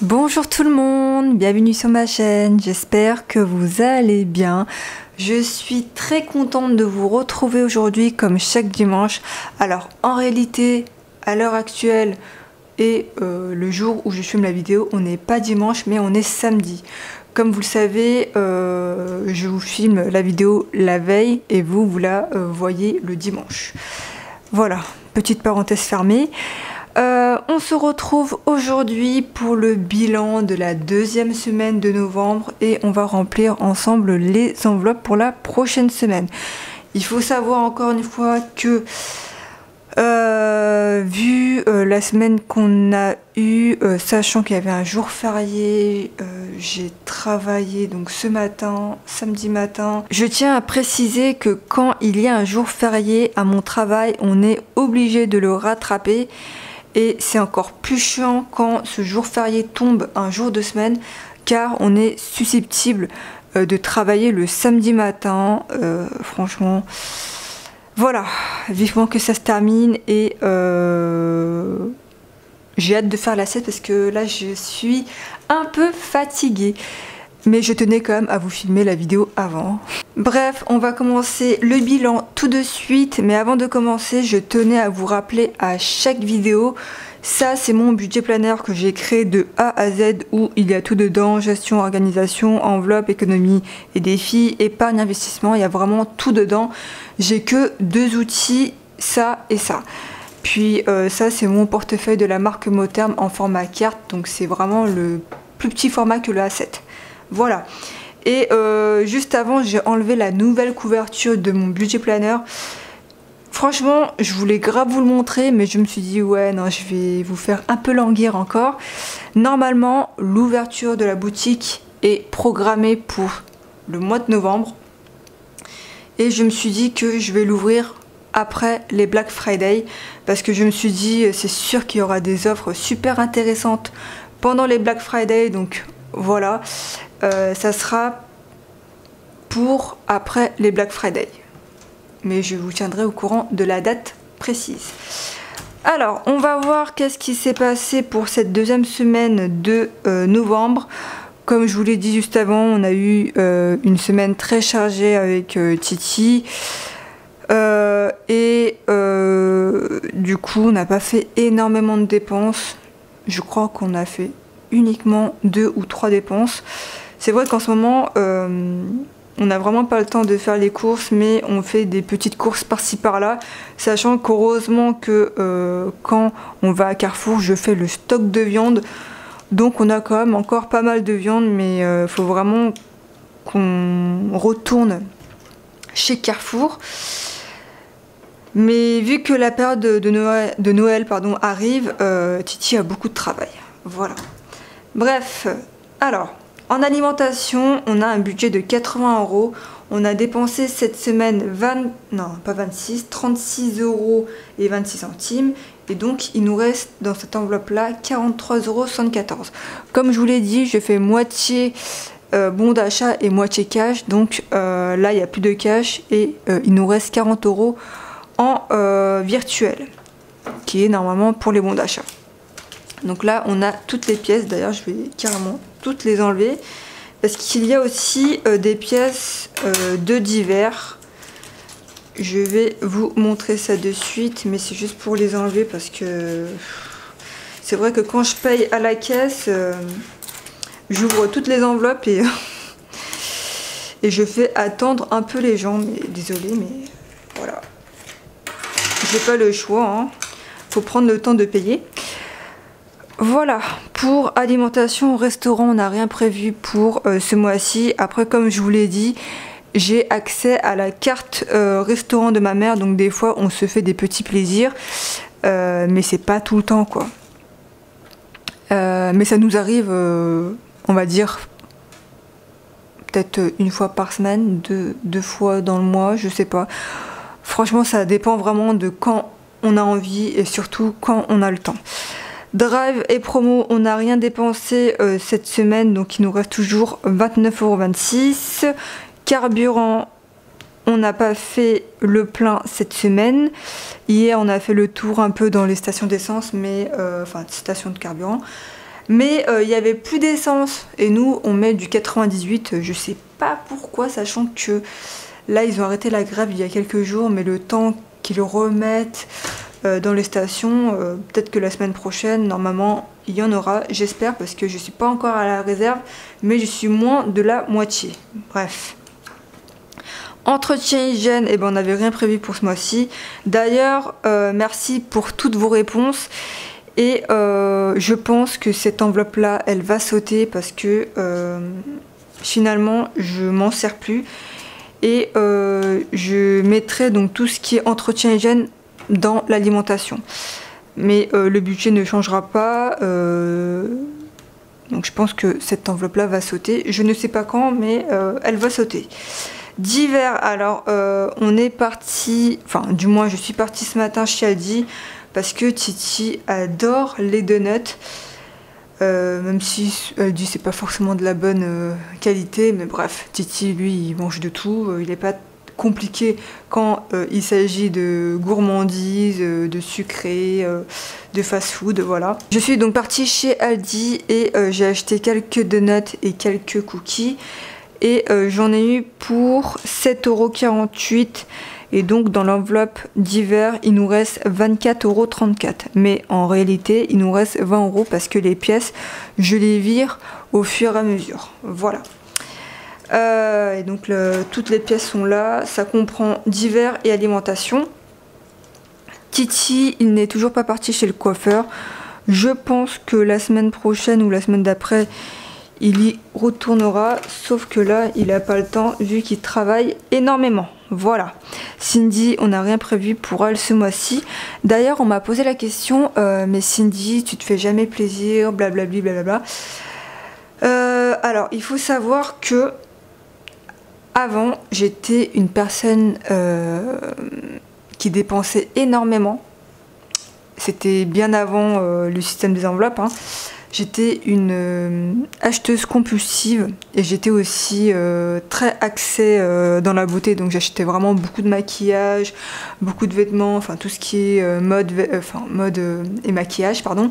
Bonjour tout le monde, bienvenue sur ma chaîne, j'espère que vous allez bien. Je suis très contente de vous retrouver aujourd'hui comme chaque dimanche. Alors en réalité, à l'heure actuelle et le jour où je filme la vidéo, on n'est pas dimanche mais on est samedi. Comme vous le savez, je vous filme la vidéo la veille et vous la voyez le dimanche. Voilà, petite parenthèse fermée. On se retrouve aujourd'hui pour le bilan de la deuxième semaine de novembre et on va remplir ensemble les enveloppes pour la prochaine semaine. Il faut savoir encore une fois que vu la semaine qu'on a eue, sachant qu'il y avait un jour férié, j'ai travaillé donc ce matin, samedi matin. Je tiens à préciser que quand il y a un jour férié à mon travail, on est obligé de le rattraper. Et c'est encore plus chiant quand ce jour férié tombe un jour de semaine, car on est susceptible de travailler le samedi matin. Franchement, voilà, vivement que ça se termine et j'ai hâte de faire la sieste parce que là je suis un peu fatiguée. Mais je tenais quand même à vous filmer la vidéo avant. Bref, on va commencer le bilan tout de suite. Mais avant de commencer, je tenais à vous rappeler à chaque vidéo. Ça, c'est mon budget planner que j'ai créé de A à Z où il y a tout dedans. Gestion, organisation, enveloppe, économie et défis, épargne, investissement. Il y a vraiment tout dedans. J'ai que deux outils, ça et ça. Puis ça, c'est mon portefeuille de la marque Motherm en format carte. Donc c'est vraiment le plus petit format que le A7. Voilà, et juste avant j'ai enlevé la nouvelle couverture de mon budget planner. Franchement je voulais grave vous le montrer, mais je me suis dit ouais non, je vais vous faire un peu languir encore. Normalement l'ouverture de la boutique est programmée pour le mois de novembre et je me suis dit que je vais l'ouvrir après les Black Friday parce que je me suis dit c'est sûr qu'il y aura des offres super intéressantes pendant les Black Friday, donc voilà. Ça sera pour après les Black Friday. Mais je vous tiendrai au courant de la date précise. Alors, on va voir qu'est-ce qui s'est passé pour cette deuxième semaine de novembre. Comme je vous l'ai dit juste avant, on a eu une semaine très chargée avec Titi. Du coup, on n'a pas fait énormément de dépenses. Je crois qu'on a fait uniquement 2 ou 3 dépenses. C'est vrai qu'en ce moment, on n'a vraiment pas le temps de faire les courses, mais on fait des petites courses par-ci par-là, sachant qu'heureusement que quand on va à Carrefour, je fais le stock de viande. Donc on a quand même encore pas mal de viande, mais il faut vraiment qu'on retourne chez Carrefour. Mais vu que la période de Noël arrive, Titi a beaucoup de travail. Voilà. Bref, alors... En alimentation, on a un budget de 80 €. On a dépensé cette semaine 36 € et 26 centimes. Et donc, il nous reste dans cette enveloppe-là 43,74 €. Comme je vous l'ai dit, je fais moitié bon d'achat et moitié cash. Donc là, il n'y a plus de cash et il nous reste 40 € en virtuel, qui est normalement pour les bons d'achat. Donc là, on a toutes les pièces. D'ailleurs, je vais carrément toutes les enlever parce qu'il y a aussi des pièces de divers. Je vais vous montrer ça de suite, mais c'est juste pour les enlever parce que c'est vrai que quand je paye à la caisse, j'ouvre toutes les enveloppes et je fais attendre un peu les gens. Mais désolé, mais voilà, j'ai pas le choix, hein. Faut prendre le temps de payer. Voilà, pour alimentation, restaurant, on n'a rien prévu pour ce mois-ci. Après, comme je vous l'ai dit, j'ai accès à la carte restaurant de ma mère. Donc des fois, on se fait des petits plaisirs. Mais c'est pas tout le temps, quoi. Mais ça nous arrive, on va dire, peut-être une fois par semaine, deux fois dans le mois, je sais pas. Franchement, ça dépend vraiment de quand on a envie et surtout quand on a le temps. Drive et promo, on n'a rien dépensé cette semaine, donc il nous reste toujours 29,26 €. Carburant, on n'a pas fait le plein cette semaine. Hier, on a fait le tour un peu dans les stations d'essence, mais enfin, stations de carburant. Mais il y avait plus d'essence et nous on met du 98. Je sais pas pourquoi, sachant que là ils ont arrêté la grève il y a quelques jours, mais le temps qu'ils remettent dans les stations, peut-être que la semaine prochaine normalement il y en aura, j'espère, parce que je suis pas encore à la réserve, mais je suis moins de la moitié. Bref. Entretien hygiène, eh ben, on n'avait rien prévu pour ce mois-ci. D'ailleurs, merci pour toutes vos réponses. Et je pense que cette enveloppe-là, elle va sauter parce que finalement, je m'en sers plus. Et je mettrai donc tout ce qui est entretien hygiène dans l'alimentation. Mais le budget ne changera pas. Donc je pense que cette enveloppe-là va sauter. Je ne sais pas quand, mais elle va sauter. Divers, alors on est parti, enfin du moins je suis partie ce matin chez Aldi parce que Titi adore les donuts, même si elle dit c'est pas forcément de la bonne qualité, mais bref, Titi lui il mange de tout, il n'est pas compliqué quand il s'agit de gourmandises, de sucré, de fast-food, voilà. Je suis donc partie chez Aldi et j'ai acheté quelques donuts et quelques cookies. Et j'en ai eu pour 7,48 € et donc dans l'enveloppe divers il nous reste 24,34 €. Mais en réalité il nous reste 20 € parce que les pièces je les vire au fur et à mesure. Voilà. Et donc toutes les pièces sont là, ça comprend divers et alimentation. Titi il n'est toujours pas parti chez le coiffeur. Je pense que la semaine prochaine ou la semaine d'après il y retournera, sauf que là il n'a pas le temps vu qu'il travaille énormément. Voilà. Cindy, on n'a rien prévu pour elle ce mois-ci. D'ailleurs on m'a posé la question, mais Cindy tu te fais jamais plaisir, blablabli blablabla. Alors il faut savoir que avant j'étais une personne qui dépensait énormément. C'était bien avant le système des enveloppes, hein. J'étais une acheteuse compulsive et j'étais aussi très axée dans la beauté, donc j'achetais vraiment beaucoup de maquillage, beaucoup de vêtements, enfin tout ce qui est mode et maquillage, pardon.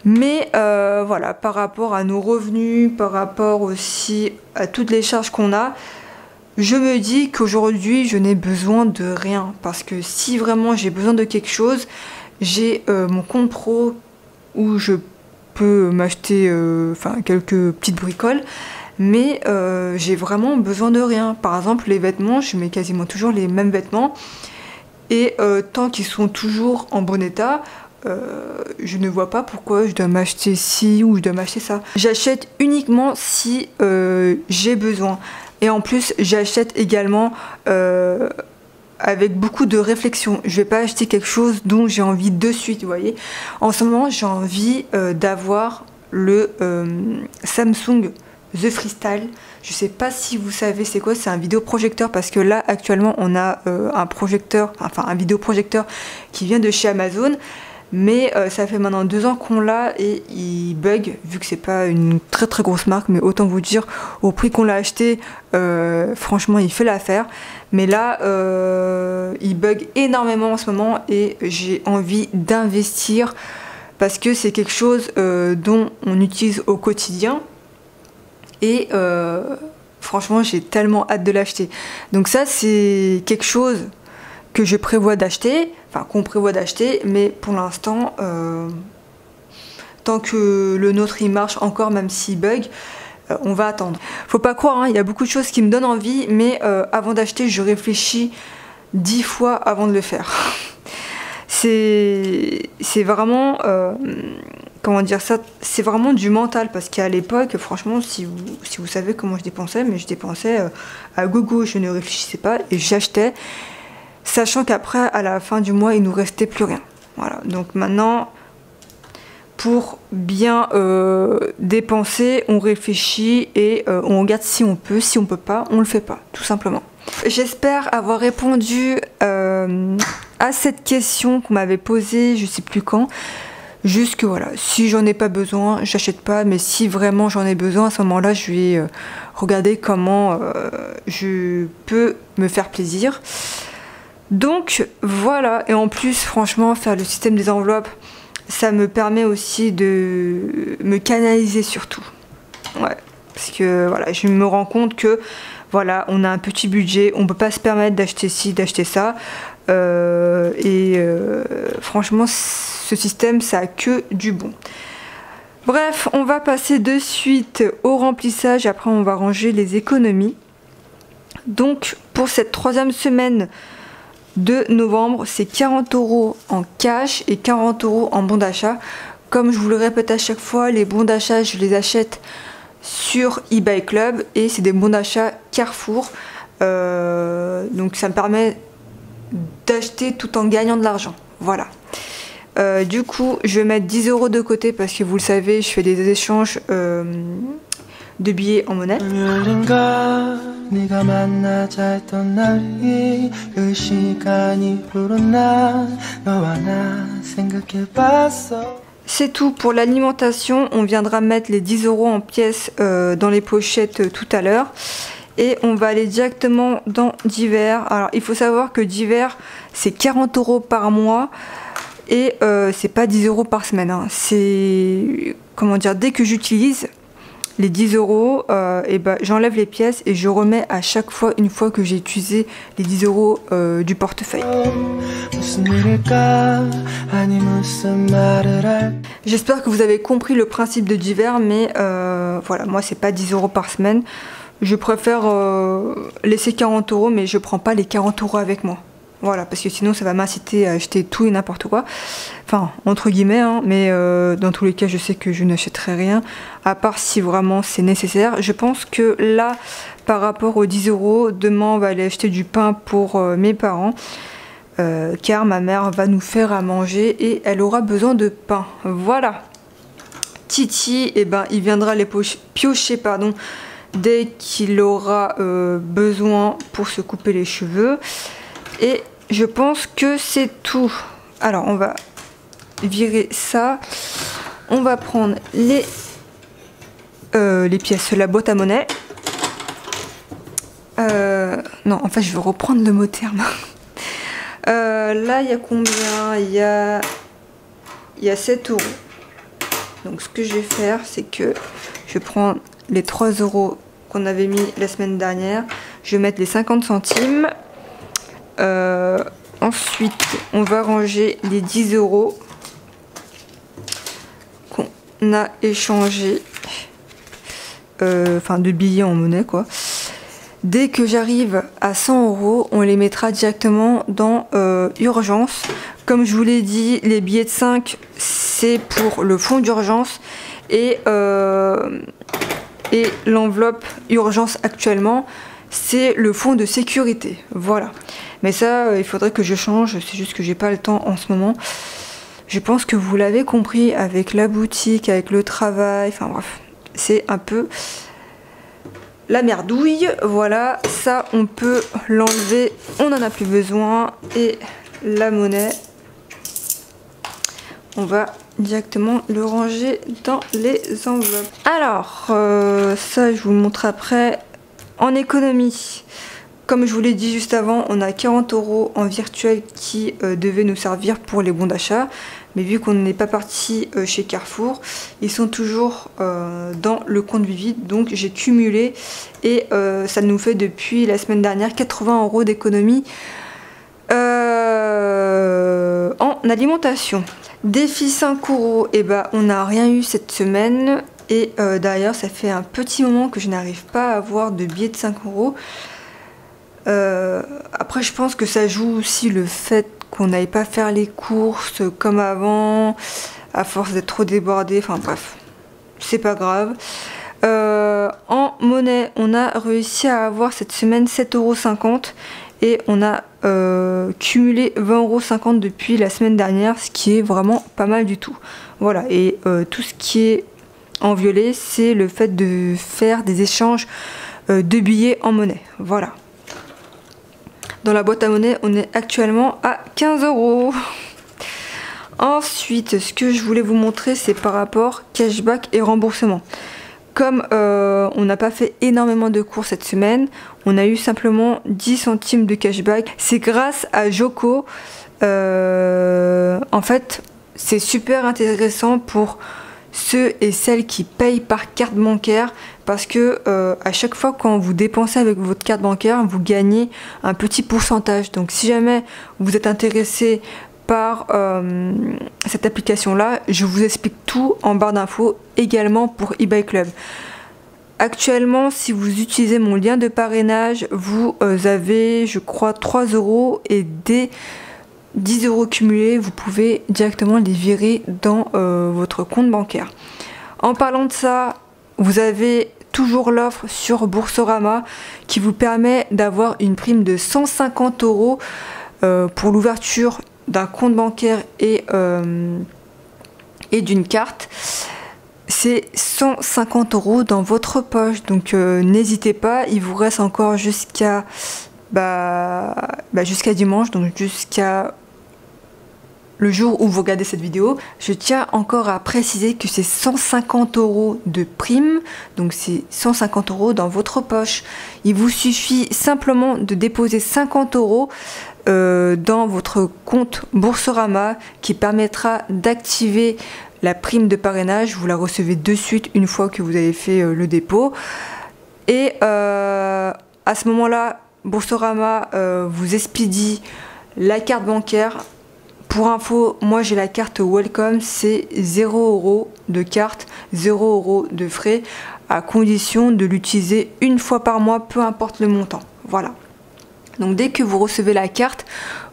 Mais voilà, par rapport à nos revenus, par rapport aussi à toutes les charges qu'on a, je me dis qu'aujourd'hui je n'ai besoin de rien, parce que si vraiment j'ai besoin de quelque chose, j'ai mon compte pro où je peux m'acheter quelques petites bricoles, mais j'ai vraiment besoin de rien. Par exemple les vêtements, je mets quasiment toujours les mêmes vêtements et tant qu'ils sont toujours en bon état, je ne vois pas pourquoi je dois m'acheter ci ou je dois m'acheter ça. J'achète uniquement si j'ai besoin, et en plus j'achète également avec beaucoup de réflexion. Je vais pas acheter quelque chose dont j'ai envie de suite, vous voyez. En ce moment, j'ai envie d'avoir le Samsung The Freestyle. Je sais pas si vous savez c'est quoi, c'est un vidéoprojecteur, parce que là actuellement on a un projecteur, enfin un vidéoprojecteur qui vient de chez Amazon. Mais ça fait maintenant 2 ans qu'on l'a et il bug, vu que c'est pas une très très grosse marque, mais autant vous dire, au prix qu'on l'a acheté, franchement il fait l'affaire. Mais là, il bug énormément en ce moment et j'ai envie d'investir parce que c'est quelque chose dont on utilise au quotidien. Et franchement j'ai tellement hâte de l'acheter. Donc ça c'est quelque chose que je prévois d'acheter, enfin qu'on prévoit d'acheter, mais pour l'instant, tant que le nôtre il marche encore, même s'il bug, on va attendre. Faut pas croire, hein, il y a beaucoup de choses qui me donnent envie, mais avant d'acheter, je réfléchis 10 fois avant de le faire. C'est vraiment, comment dire ça, c'est vraiment du mental, parce qu'à l'époque, franchement, si vous savez comment je dépensais, mais je dépensais à gogo, je ne réfléchissais pas et j'achetais. Sachant qu'après, à la fin du mois, il nous restait plus rien. Voilà. Donc maintenant, pour bien dépenser, on réfléchit et on regarde si on peut. Si on peut pas, on le fait pas, tout simplement. J'espère avoir répondu à cette question qu'on m'avait posée, je sais plus quand. Juste que voilà, si j'en ai pas besoin, j'achète pas, mais si vraiment j'en ai besoin, à ce moment-là, je vais regarder comment je peux me faire plaisir. Donc voilà, et en plus franchement faire le système des enveloppes ça me permet aussi de me canaliser surtout. Ouais, parce que voilà, je me rends compte que voilà, on a un petit budget, on peut pas se permettre d'acheter ci, d'acheter ça. Franchement, ce système, ça a que du bon. Bref, on va passer de suite au remplissage. Après, on va ranger les économies. Donc, pour cette troisième semaine de novembre, c'est 40 € en cash et 40 € en bon d'achat. Comme je vous le répète à chaque fois, les bons d'achat, je les achète sur eBay Club et c'est des bons d'achat Carrefour. Donc, ça me permet d'acheter tout en gagnant de l'argent. Voilà. Du coup, je vais mettre 10 € de côté parce que vous le savez, je fais des échanges de billets en monnaie. C'est tout pour l'alimentation. On viendra mettre les 10 € en pièces dans les pochettes tout à l'heure. Et on va aller directement dans divers. Alors, il faut savoir que divers, c'est 40 € par mois. Et c'est pas 10 € par semaine. Hein. C'est, comment dire, dès que j'utilise les 10 €, et ben, j'enlève les pièces et je remets à chaque fois, une fois que j'ai utilisé les 10 € du portefeuille. J'espère que vous avez compris le principe de divers, mais voilà, moi c'est pas 10 € par semaine. Je préfère laisser 40 €, mais je prends pas les 40 € avec moi. Voilà, parce que sinon ça va m'inciter à acheter tout et n'importe quoi. Enfin, entre guillemets, hein, mais dans tous les cas, je sais que je n'achèterai rien, à part si vraiment c'est nécessaire. Je pense que là, par rapport aux 10 €, demain on va aller acheter du pain pour mes parents, car ma mère va nous faire à manger et elle aura besoin de pain. Voilà. Titi, eh ben, il viendra les piocher, pardon, dès qu'il aura besoin pour se couper les cheveux. Et je pense que c'est tout. Alors, on va virer ça. On va prendre les pièces, la boîte à monnaie. Non, en fait, je vais reprendre le mot terme. Là, il y a combien? Il y a 7 €. Donc, ce que je vais faire, c'est que je prends les 3 € qu'on avait mis la semaine dernière. Je vais mettre les 50 centimes. Ensuite, on va ranger les 10 € qu'on a échangés, enfin de billets en monnaie quoi. Dès que j'arrive à 100 €, on les mettra directement dans urgence. Comme je vous l'ai dit, les billets de 5, c'est pour le fonds d'urgence et l'enveloppe urgence actuellement, c'est le fonds de sécurité. Voilà. Mais ça, il faudrait que je change, c'est juste que j'ai pas le temps en ce moment. Je pense que vous l'avez compris avec la boutique, avec le travail, enfin bref, c'est un peu la merdouille. Voilà, ça on peut l'enlever, on n'en a plus besoin. Et la monnaie, on va directement le ranger dans les enveloppes. Alors, ça je vous le montre après. En économie, comme je vous l'ai dit juste avant, on a 40 € en virtuel qui devaient nous servir pour les bons d'achat. Mais vu qu'on n'est pas parti chez Carrefour, ils sont toujours dans le compte Vivide. Donc j'ai cumulé et ça nous fait depuis la semaine dernière 80 € d'économie en alimentation. Défi 5 €, et ben on n'a rien eu cette semaine. Et d'ailleurs ça fait un petit moment que je n'arrive pas à avoir de billets de 5 €. Après je pense que ça joue aussi le fait qu'on n'aille pas faire les courses comme avant, à force d'être trop débordé, enfin bref, c'est pas grave. En monnaie, on a réussi à avoir cette semaine 7,50 € et on a cumulé 20,50 € depuis la semaine dernière, ce qui est vraiment pas mal du tout. Voilà, et tout ce qui est en violet, c'est le fait de faire des échanges de billets en monnaie. Voilà. Dans la boîte à monnaie, on est actuellement à 15 €. Ensuite, ce que je voulais vous montrer, c'est par rapport cashback et remboursement. Comme on n'a pas fait énormément de cours cette semaine, on a eu simplement 10 centimes de cashback. C'est grâce à Joko. En fait, c'est super intéressant pour ceux et celles qui payent par carte bancaire, parce que à chaque fois quand vous dépensez avec votre carte bancaire, vous gagnez un petit pourcentage. Donc si jamais vous êtes intéressé par cette application là, je vous explique tout en barre d'infos, également pour eBay Club. Actuellement, si vous utilisez mon lien de parrainage, vous avez, je crois, 3 € et dès 10 € cumulés, vous pouvez directement les virer dans votre compte bancaire. En parlant de ça, vous avez toujours l'offre sur Boursorama qui vous permet d'avoir une prime de 150 € pour l'ouverture d'un compte bancaire et d'une carte. C'est 150 € dans votre poche, donc n'hésitez pas, il vous reste encore jusqu'à jusqu'à dimanche, donc jusqu'à le jour où vous regardez cette vidéo. Je tiens encore à préciser que c'est 150 € de prime, donc c'est 150 € dans votre poche. Il vous suffit simplement de déposer 50 € dans votre compte Boursorama qui permettra d'activer la prime de parrainage. Vous la recevez de suite une fois que vous avez fait le dépôt. Et à ce moment-là, Boursorama vous expédie la carte bancaire. Pour info, moi j'ai la carte Welcome, c'est 0 € de carte, 0 € de frais, à condition de l'utiliser une fois par mois, peu importe le montant. Voilà. Donc dès que vous recevez la carte,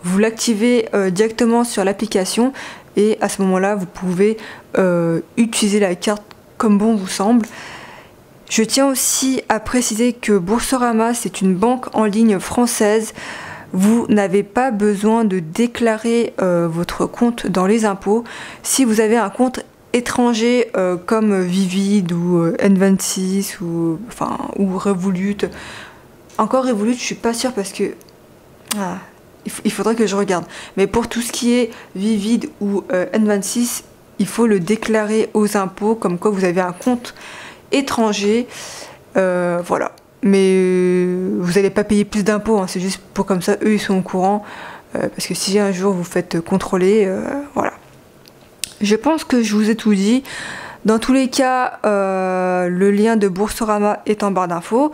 vous l'activez directement sur l'application et à ce moment-là, vous pouvez utiliser la carte comme bon vous semble. Je tiens aussi à préciser que Boursorama, c'est une banque en ligne française. Vous n'avez pas besoin de déclarer votre compte dans les impôts. Si vous avez un compte étranger comme Vivid ou N26 ou Revolut, encore Revolut, je suis pas sûre parce que il faudrait que je regarde. Mais pour tout ce qui est Vivid ou N26, il faut le déclarer aux impôts, comme quoi vous avez un compte étranger. Voilà. Mais vous n'allez pas payer plus d'impôts, hein, c'est juste pour comme ça, eux ils sont au courant. Parce que si un jour vous faites contrôler, voilà. Je pense que je vous ai tout dit. Dans tous les cas, le lien de Boursorama est en barre d'infos.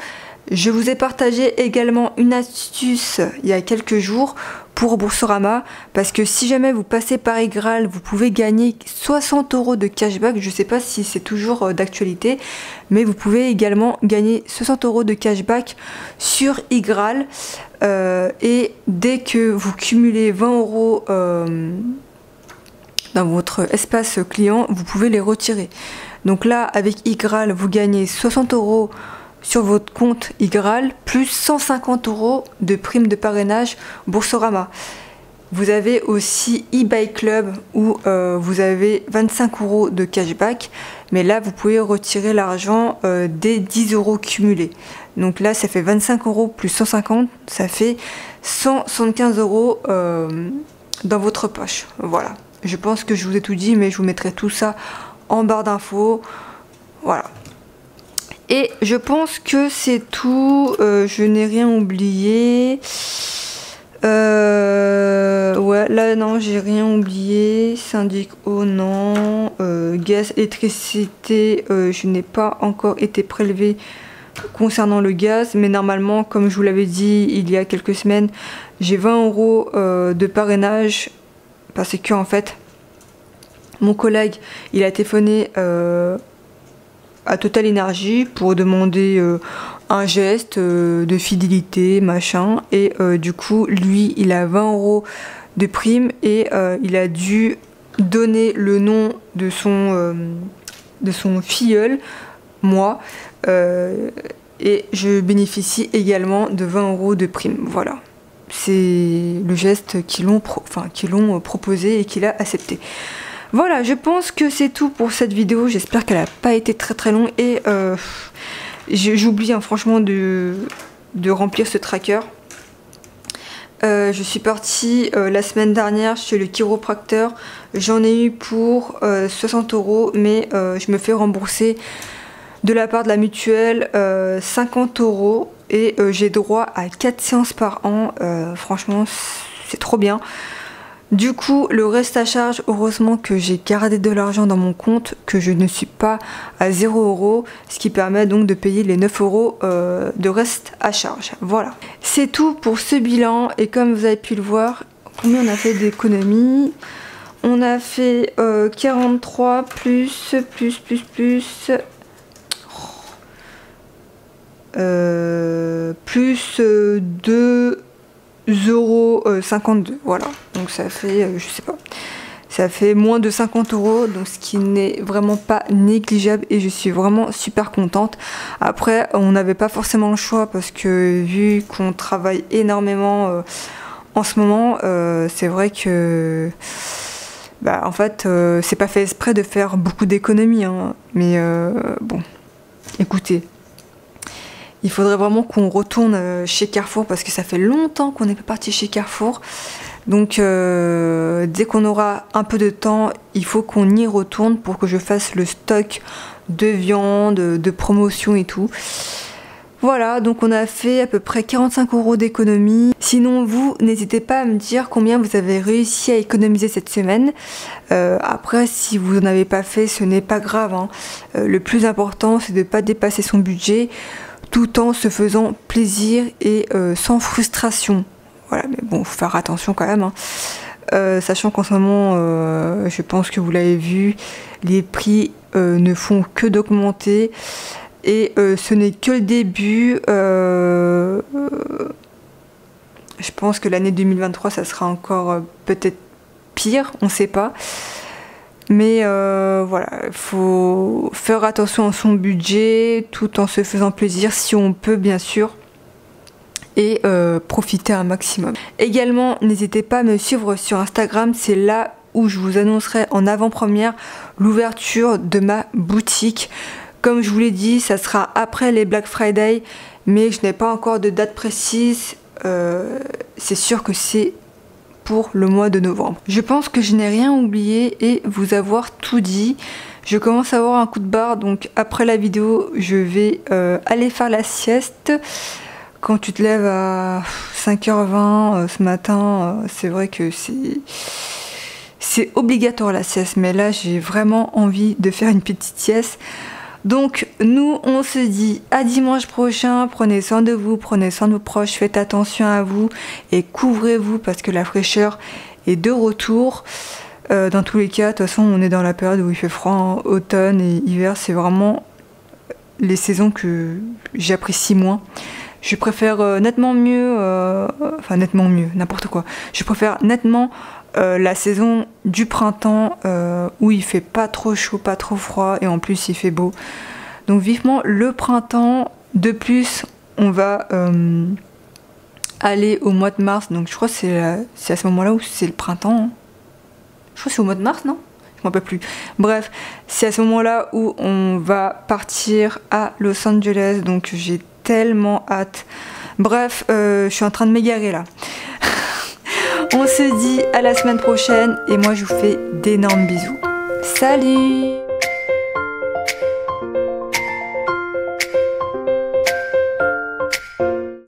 Je vous ai partagé également une astuce il y a quelques jours pour Boursorama, parce que si jamais vous passez par Igral, vous pouvez gagner 60 € de cashback. Je ne sais pas si c'est toujours d'actualité, mais vous pouvez également gagner 60 € de cashback sur Igral. Et dès que vous cumulez 20 € dans votre espace client, vous pouvez les retirer. Donc là, avec Igral, vous gagnez 60 € sur votre compte Igral, plus 150 € de prime de parrainage Boursorama. Vous avez aussi eBay Club où vous avez 25 € de cashback, mais là vous pouvez retirer l'argent dès 10 € cumulés. Donc là ça fait 25 € plus 150, ça fait 175 € dans votre poche. Voilà, je pense que je vous ai tout dit, mais je vous mettrai tout ça en barre d'infos. Voilà. Et je pense que c'est tout, je n'ai rien oublié. Ouais, là non, j'ai rien oublié. Syndic eau, non. Gaz, électricité, je n'ai pas encore été prélevé concernant le gaz. Mais normalement, comme je vous l'avais dit il y a quelques semaines, j'ai 20 € de parrainage. Parce que en fait, mon collègue, il a téléphoné à Total Énergie pour demander un geste de fidélité, machin, et du coup lui il a 20 € de prime et il a dû donner le nom de son filleul, moi, et je bénéficie également de 20 € de prime. Voilà, c'est le geste qu'ils l'ont proposé et qu'il a accepté. Voilà, je pense que c'est tout pour cette vidéo. J'espère qu'elle n'a pas été très longue. Et j'oublie franchement de remplir ce tracker. Je suis partie la semaine dernière chez le chiropracteur. J'en ai eu pour 60 €, mais je me fais rembourser de la part de la mutuelle 50 € et j'ai droit à 4 séances par an. Franchement, c'est trop bien. Du coup, le reste à charge, heureusement que j'ai gardé de l'argent dans mon compte, que je ne suis pas à 0 €, ce qui permet donc de payer les 9 € de reste à charge. Voilà. C'est tout pour ce bilan et comme vous avez pu le voir, combien on a fait d'économies? On a fait 43 plus 2,52 €, voilà, donc ça fait je sais pas, ça fait moins de 50 €, donc ce qui n'est vraiment pas négligeable et je suis vraiment super contente. Après on n'avait pas forcément le choix parce que vu qu'on travaille énormément en ce moment, c'est vrai que en fait c'est pas fait exprès de faire beaucoup d'économies, hein, mais bon, écoutez, il faudrait vraiment qu'on retourne chez Carrefour parce que ça fait longtemps qu'on n'est pas parti chez Carrefour. Donc dès qu'on aura un peu de temps, il faut qu'on y retourne pour que je fasse le stock de viande, de promotion et tout. Voilà, donc on a fait à peu près 45 € d'économie. Sinon vous, n'hésitez pas à me dire combien vous avez réussi à économiser cette semaine. Après, si vous n'en avez pas fait, ce n'est pas grave, hein. Le plus important, c'est de ne pas dépasser son budget, tout en se faisant plaisir et sans frustration. Voilà, mais bon, faut faire attention quand même, hein. Sachant qu'en ce moment, je pense que vous l'avez vu, les prix ne font que d'augmenter et ce n'est que le début. Je pense que l'année 2023, ça sera encore peut-être pire, on ne sait pas. Mais voilà, il faut faire attention à son budget tout en se faisant plaisir si on peut bien sûr et profiter un maximum. Également, n'hésitez pas à me suivre sur Instagram, c'est là où je vous annoncerai en avant-première l'ouverture de ma boutique. Comme je vous l'ai dit, ça sera après les Black Friday, mais je n'ai pas encore de date précise. C'est sûr que c'est pour le mois de novembre. Je pense que je n'ai rien oublié et vous avoir tout dit. Je commence à avoir un coup de barre, donc après la vidéo, je vais aller faire la sieste. Quand tu te lèves à 5h20 ce matin, c'est vrai que c'est obligatoire la sieste, mais là j'ai vraiment envie de faire une petite sieste. Donc nous on se dit à dimanche prochain, prenez soin de vous, prenez soin de vos proches, faites attention à vous et couvrez-vous parce que la fraîcheur est de retour. Dans tous les cas, de toute façon on est dans la période où il fait froid, hein. Automne et hiver, c'est vraiment les saisons que j'apprécie moins. Je préfère nettement mieux, enfin nettement mieux, n'importe quoi. Je préfère nettement la saison du printemps où il fait pas trop chaud, pas trop froid et en plus il fait beau. Donc vivement le printemps. De plus, on va aller au mois de mars. Donc je crois que c'est à ce moment-là où c'est le printemps, hein. Je crois que c'est au mois de mars, non? Je m'en rappelle plus. Bref, c'est à ce moment-là où on va partir à Los Angeles. Donc j'ai tellement hâte. Bref, je suis en train de m'égarer là. On se dit à la semaine prochaine et moi je vous fais d'énormes bisous. Salut!